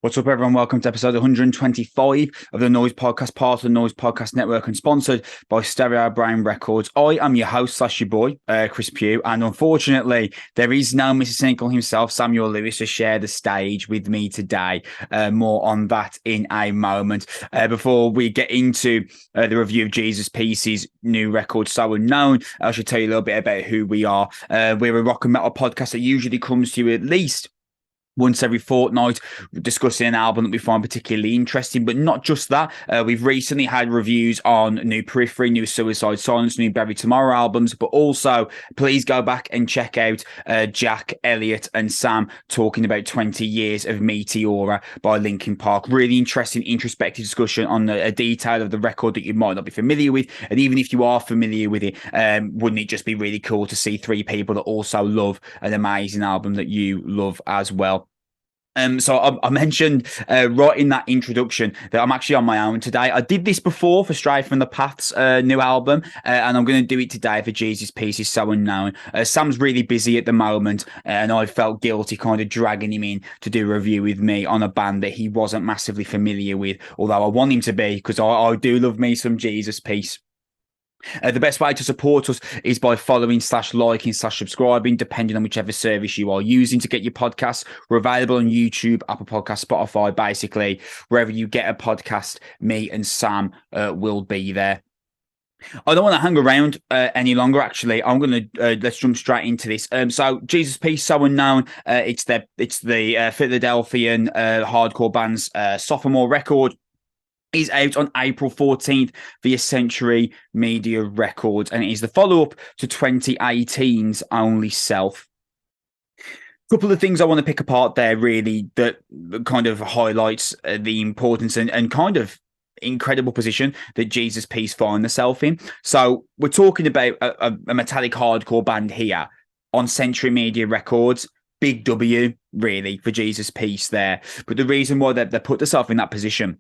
What's up, everyone? Welcome to episode 125 of the Noizze Podcast, part of the Noizze Podcast Network and sponsored by Stereo Brain Records. I am your host / your boy, Kris, and unfortunately, there is no Mr. Cynical himself, Samuel Lewis, to share the stage with me today. More on that in a moment. Before we get into the review of Jesus Piece's new record, So Unknown, I should tell you a little bit about who we are. We're a rock and metal podcast that usually comes to you at least once every fortnight, discussing an album that we find particularly interesting. But not just that. We've recently had reviews on new Periphery, new Suicide Silence, new Bury Tomorrow albums. But also, please go back and check out Jack, Elliot, and Sam talking about 20 years of Meteora by Linkin Park. Really interesting, introspective discussion on a detail of the record that you might not be familiar with. And even if you are familiar with it, wouldn't it just be really cool to see three people that also love an amazing album that you love as well? So I mentioned right in that introduction that I'm actually on my own today. I did this before for Stray from the Path's new album, and I'm going to do it today for Jesus Piece's So Unknown. Sam's really busy at the moment, and I felt guilty kind of dragging him in to do a review with me on a band that he wasn't massively familiar with, although I want him to be, because I do love me some Jesus Piece. The best way to support us is by following / liking / subscribing, depending on whichever service you are using to get your podcasts. We're available on YouTube, Apple Podcasts, Spotify, basically wherever you get a podcast. Me and Sam will be there. I don't want to hang around any longer. Actually, I'm going to let's jump straight into this. So Jesus Piece, So Unknown. It's the Philadelphian hardcore band's sophomore record. Is out on April 14th via Century Media Records, and it is the follow-up to 2018's Only Self. A couple of things I want to pick apart there, really, that kind of highlights the importance and kind of incredible position that Jesus Piece find themselves in. So we're talking about a metallic hardcore band here on Century Media Records. Big W, really, for Jesus Piece there. But the reason why they put themselves in that position,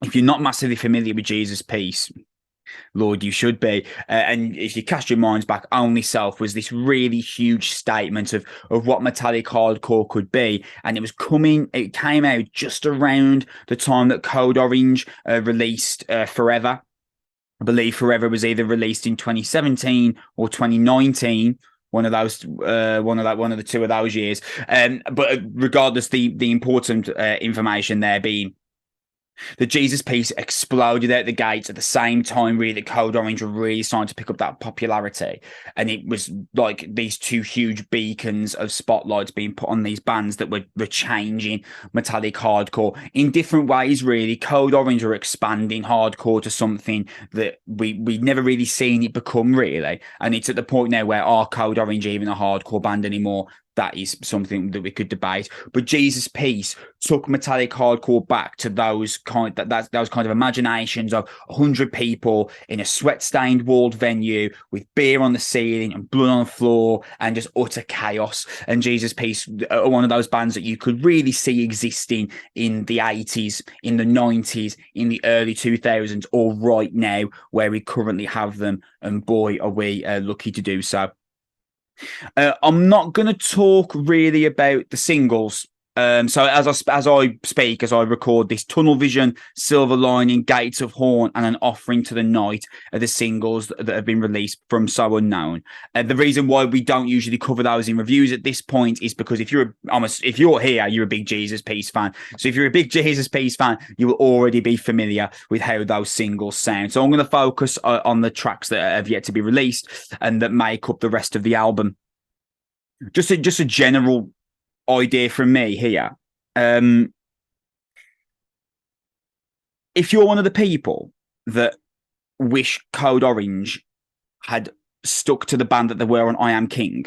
if you're not massively familiar with Jesus Piece, Lord, you should be. And if you cast your minds back, Only Self was this really huge statement of what metallic hardcore could be. And it came out just around the time that Code Orange released Forever. I believe Forever was either released in 2017 or 2019. One of the two of those years. But regardless, the important information there being the Jesus Piece exploded out the gates at the same time, really, that Code Orange were really starting to pick up that popularity. And it was like these two huge beacons of spotlights being put on these bands that were changing metallic hardcore in different ways, really. Code Orange were expanding hardcore to something that we'd never really seen it become, really. And it's at the point now where, are Code Orange even a hardcore band anymore? That is something that we could debate. But Jesus Piece took metallic hardcore back to those kind of imaginations of 100 people in a sweat-stained walled venue with beer on the ceiling and blood on the floor and just utter chaos. And Jesus Piece are one of those bands that you could really see existing in the 80s, in the 90s, in the early 2000s, or right now where we currently have them. And boy, are we lucky to do so. I'm not going to talk really about the singles. So as I record this, Tunnel Vision, Silver Lining, Gates of Horn, and An Offering to the Night are the singles that have been released from So Unknown. The reason why we don't usually cover those in reviews at this point is because if you're here, you're a big Jesus Piece fan. So if you're a big Jesus Piece fan, you will already be familiar with how those singles sound. So I'm going to focus on the tracks that have yet to be released and that make up the rest of the album. Just a general idea from me here. If you're one of the people that wish Code Orange had stuck to the band that they were on I Am King,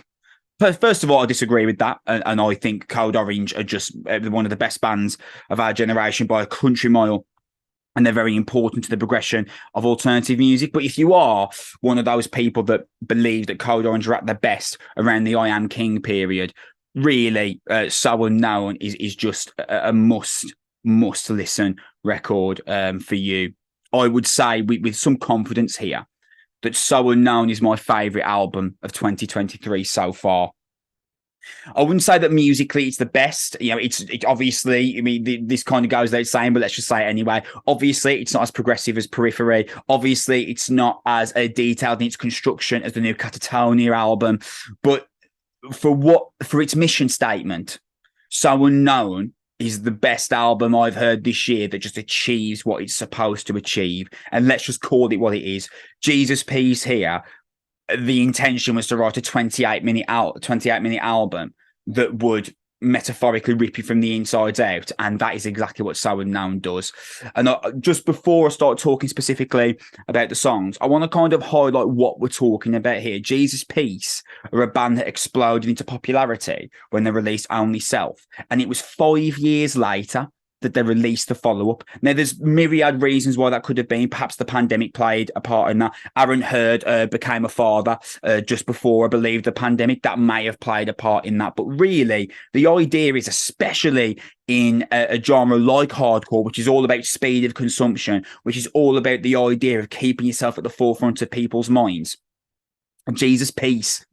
first of all, I disagree with that, and I think Code Orange are just one of the best bands of our generation by a country mile. And they're very important to the progression of alternative music. But if you are one of those people that believe that Code Orange are at their best around the I Am King period, really, So Unknown is just a must listen record for you. I would say with some confidence here that So Unknown is my favourite album of 2023 so far. I wouldn't say that musically it's the best. It obviously, I mean, this kind of goes without saying, but let's just say it anyway. Obviously, it's not as progressive as Periphery. Obviously, it's not as detailed in its construction as the new Catatonia album. But for its mission statement, So Unknown is the best album I've heard this year that just achieves what it's supposed to achieve. And let's just call it what it is. Jesus Piece here, the intention was to write a 28-minute album that would metaphorically rip you from the insides out, and that is exactly what So Unknown does. And just before I start talking specifically about the songs, I want to kind of highlight what we're talking about here. Jesus Piece are a band that exploded into popularity when they released Only Self, and it was 5 years later that they released the follow-up. Now, there's myriad reasons why that could have been. Perhaps the pandemic played a part in that. Aaron Hurd became a father just before, I believe, the pandemic. That may have played a part in that. But really, the idea is, especially in a genre like hardcore, which is all about speed of consumption, which is all about the idea of keeping yourself at the forefront of people's minds. Jesus Piece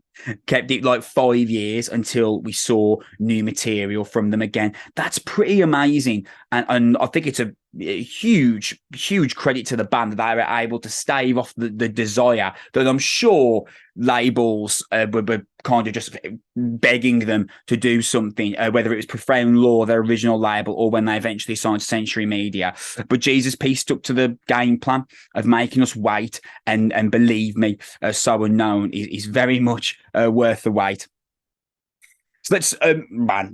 kept it like 5 years until we saw new material from them again. That's pretty amazing. And I think it's a huge credit to the band that they were able to stave off the desire that I'm sure labels were kind of just begging them to do something, whether it was Profound Law, their original label, or when they eventually signed Century Media. But Jesus Piece stuck to the game plan of making us wait, and believe me, So Unknown is very much worth the wait. So let's,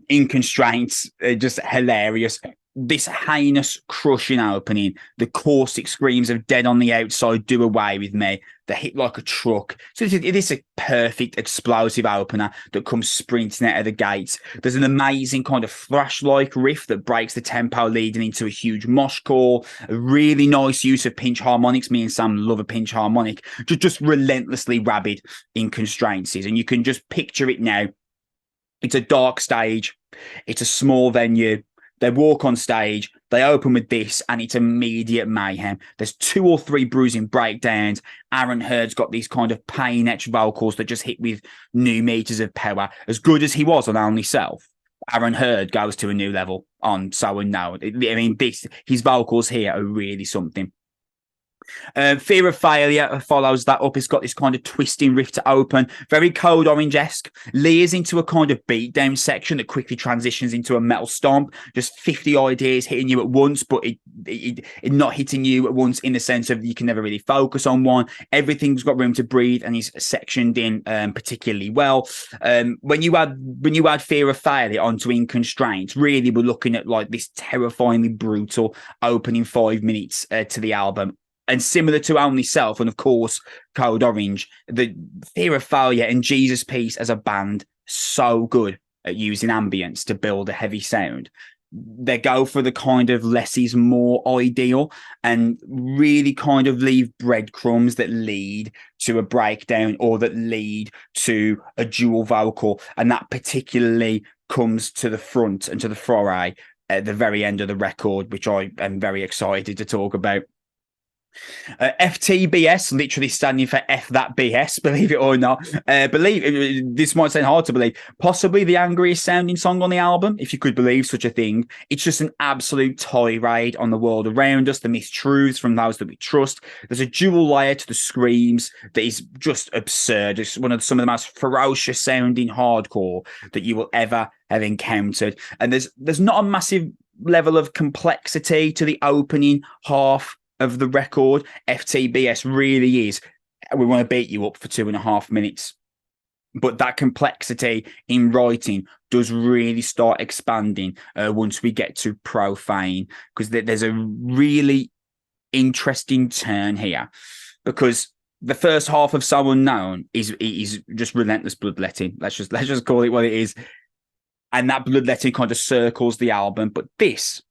In Constraints, just hilarious. This heinous, crushing opening, the caustic screams of Dead on the Outside, Do Away With Me, the hit like a truck. So it is a perfect, explosive opener that comes sprinting out of the gates. There's an amazing kind of thrash-like riff that breaks the tempo, leading into a huge mosh call. A really nice use of pinch harmonics. Me and Sam love a pinch harmonic. Just relentlessly rabid In Constraints. And you can just picture it now. It's a dark stage. It's a small venue. They walk on stage, they open with this, and it's immediate mayhem. There's 2 or 3 bruising breakdowns. Aaron Hurd's got these kind of pain-etched vocals that just hit with new meters of power. As good as he was on Only Self, Aaron Hurd goes to a new level on So Unknown. I mean, his vocals here are really something. Fear of Failure follows that up. It's got this kind of twisting riff to open, very Code Orange-esque, leers into a kind of beatdown section that quickly transitions into a metal stomp, just 50 ideas hitting you at once, but it not hitting you at once in the sense of you can never really focus on one. Everything's got room to breathe and is sectioned in particularly well. When you add Fear of Failure onto In Constraints, really we're looking at like this terrifyingly brutal opening 5 minutes to the album. And similar to Only Self and, of course, Code Orange, the Fear of Failure and Jesus Piece as a band, so good at using ambience to build a heavy sound. They go for the kind of less is more ideal and really kind of leave breadcrumbs that lead to a breakdown or that lead to a dual vocal. And that particularly comes to the front and to the foray at the very end of the record, which I am very excited to talk about. FTBS, literally standing for F That BS, believe it or not. This might sound hard to believe. Possibly the angriest sounding song on the album, if you could believe such a thing. It's just an absolute tirade on the world around us, the mistruths from those that we trust. There's a dual layer to the screams that is just absurd. It's some of the most ferocious sounding hardcore that you will ever have encountered. And there's not a massive level of complexity to the opening half of the record. FTBS really is, we want to beat you up for 2.5 minutes. But that complexity in writing does really start expanding once we get to Profane, because there's a really interesting turn here, because the first half of So Unknown is just relentless bloodletting. Let's just call it what it is. And that bloodletting kind of circles the album. But this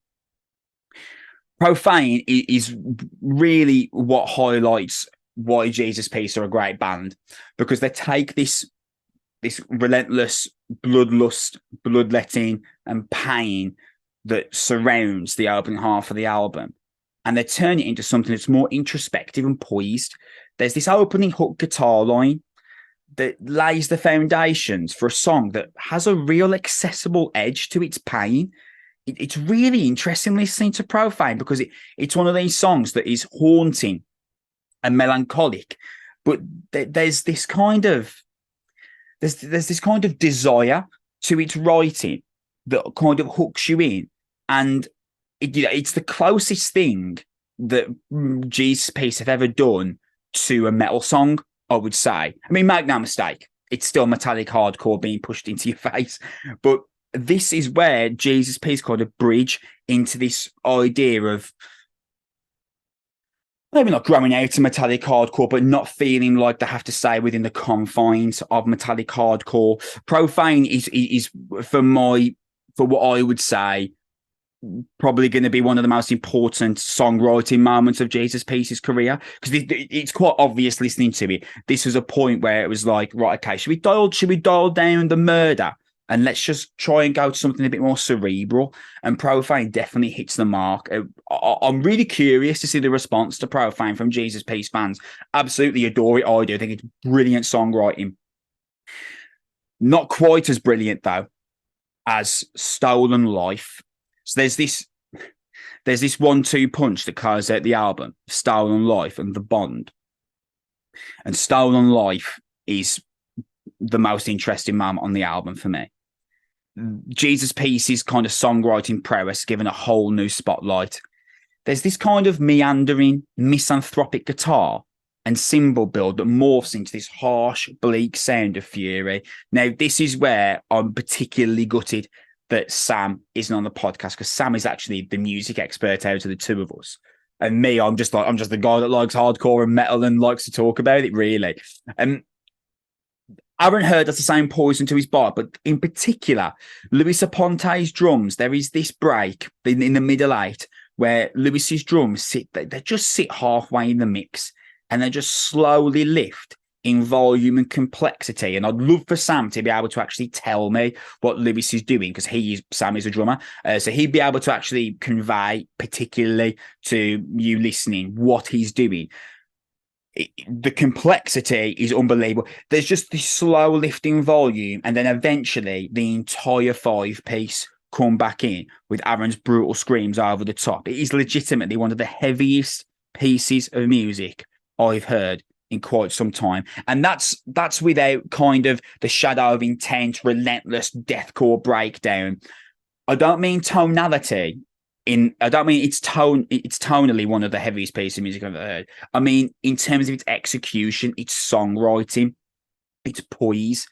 Profane is really what highlights why Jesus Piece are a great band, because they take this relentless bloodlust, bloodletting, and pain that surrounds the opening half of the album, and they turn it into something that's more introspective and poised. There's this opening hook guitar line that lays the foundations for a song that has a real accessible edge to its pain. It's really interesting listening to Profane because it's one of these songs that is haunting and melancholic, but there's this kind of there's this kind of desire to its writing that kind of hooks you in, and it's the closest thing that Jesus Peace have ever done to a metal song, I would say. I mean, make no mistake, it's still metallic hardcore being pushed into your face, but this is where Jesus Peace kind of bridge into this idea of maybe not growing out of metallic hardcore, but not feeling like they have to stay within the confines of metallic hardcore. Profane is for what I would say, probably going to be one of the most important songwriting moments of Jesus Peace's career, because it's quite obvious listening to it. This was a point where it was like, right, okay, should we dial down the murder and let's just try and go to something a bit more cerebral? And Profane definitely hits the mark. I'm really curious to see the response to Profane from Jesus Peace fans. Absolutely adore it. I do. I think it's brilliant songwriting. Not quite as brilliant though as Stolen Life. So there's this 1-2 punch that closes out the album, Stolen Life and The Bond. And Stolen Life is the most interesting moment on the album for me. Jesus Peace's kind of songwriting prowess given a whole new spotlight. There's this kind of meandering, misanthropic guitar and cymbal build that morphs into this harsh, bleak sound of fury. Now, this is where I'm particularly gutted that Sam isn't on the podcast, because Sam is actually the music expert out of the two of us. And me, I'm just the guy that likes hardcore and metal and likes to talk about it, really. Aaron Hurd has the same poison to his body, but in particular, Luis Aponte's drums, there is this break in the middle eight where Luis's drums they just sit halfway in the mix and they just slowly lift in volume and complexity. And I'd love for Sam to be able to actually tell me what Luis is doing, because Sam is a drummer. So he'd be able to actually convey, particularly to you listening, what he's doing. The complexity is unbelievable. There's just this slow lifting volume, and then eventually the entire 5-piece come back in with Aaron's brutal screams over the top. It is legitimately one of the heaviest pieces of music I've heard in quite some time, and that's without kind of the shadow of intent, relentless deathcore breakdown. I don't mean tonality. I don't mean it's tonally one of the heaviest pieces of music I've ever heard. I mean, in terms of its execution, its songwriting, its poise,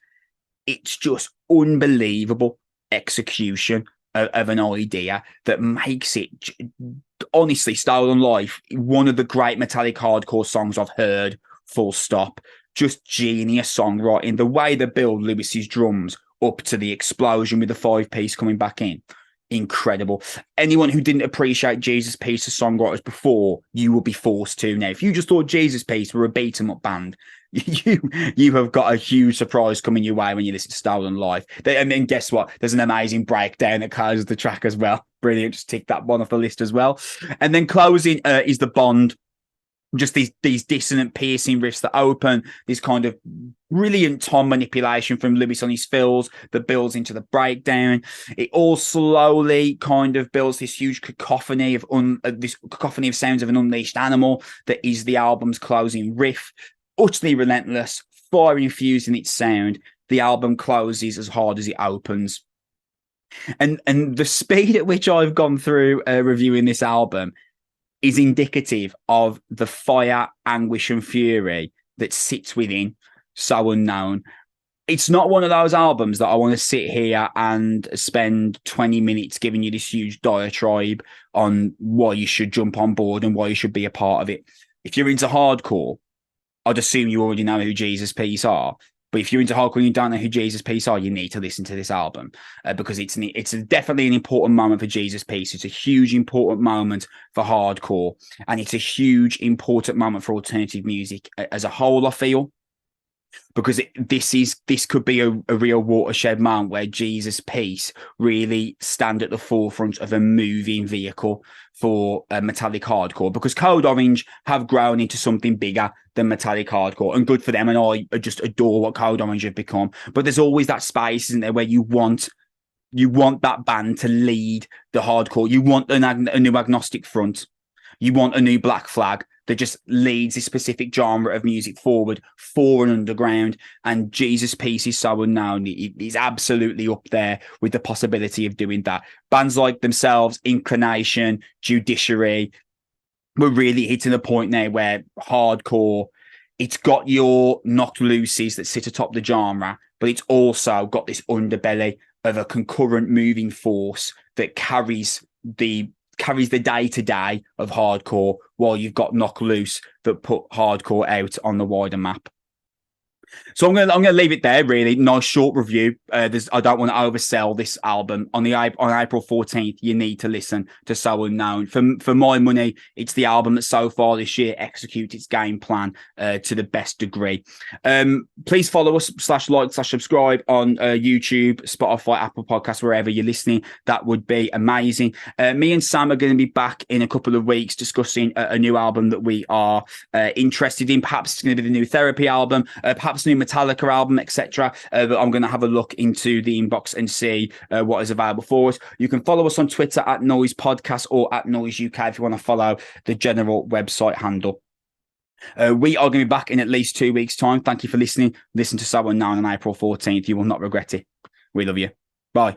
it's just unbelievable execution of an idea that makes it, honestly, Stolen Life, one of the great metallic hardcore songs I've heard, full stop. Just genius songwriting. The way they build Lewis's drums up to the explosion with the 5-piece coming back in. Incredible. Anyone who didn't appreciate Jesus Peace's songwriters before, you will be forced to now. If you just thought Jesus Peace were a beat 'em up band, you have got a huge surprise coming your way when you listen to Stolen Life. And then guess what? There's an amazing breakdown that closes the track as well. Brilliant. Just tick that one off the list as well. And then closing is The Bond. Just these dissonant, piercing riffs that open, this kind of brilliant tom manipulation from Lewis on his fills that builds into the breakdown. It all slowly kind of builds this huge cacophony of sounds of an unleashed animal that is the album's closing riff. Utterly relentless, fire infused in its sound. The album closes as hard as it opens. And the speed at which I've gone through reviewing this album is indicative of the fire, anguish, and fury that sits within So Unknown. It's not one of those albums that I want to sit here and spend 20 minutes giving you this huge diatribe on why you should jump on board and why you should be a part of it. If you're into hardcore, I'd assume you already know who Jesus Peace are. But if you're into hardcore and you don't know who Jesus Peace are, you need to listen to this album because it's definitely an important moment for Jesus Peace. It's a huge, important moment for hardcore. And it's a huge, important moment for alternative music as a whole, I feel. because this could be a real watershed moment where Jesus' Piece really stand at the forefront of a moving vehicle for metallic hardcore, because Code Orange have grown into something bigger than metallic hardcore, and good for them. And I just adore what Code Orange have become. But there's always that space, isn't there, where you want that band to lead the hardcore. You want a new agnostic front. You want a new Black Flag that just leads this specific genre of music forward for an underground. And Jesus' Piece is so unknown. He's absolutely up there with the possibility of doing that. Bands like themselves, Inclination, Judiciary, we're really hitting a point now where hardcore, it's got your knocked loosies that sit atop the genre, but it's also got this underbelly of a concurrent moving force that carries the day-to-day of hardcore, while you've got Knock Loose that put hardcore out on the wider map. So I'm gonna leave it there. Really nice short review. I don't want to oversell this album. On April 14th, you need to listen to So Unknown. For my money, it's the album that so far this year executes its game plan to the best degree. Please follow us /like/subscribe on YouTube, Spotify, Apple Podcasts, wherever you're listening. That would be amazing. Me and Sam are going to be back in a couple of weeks discussing a new album that we are interested in. Perhaps it's going to be the new Therapy album, perhaps new Metallica album, etc. But I'm going to have a look into the inbox and see what is available for us. You can follow us on Twitter at Noizze Podcast or at Noizze UK if you want to follow the general website handle. We are going to be back in at least 2 weeks' time. Thank you for listening. Listen to So Unknown on April 14th. You will not regret it. We love you. Bye.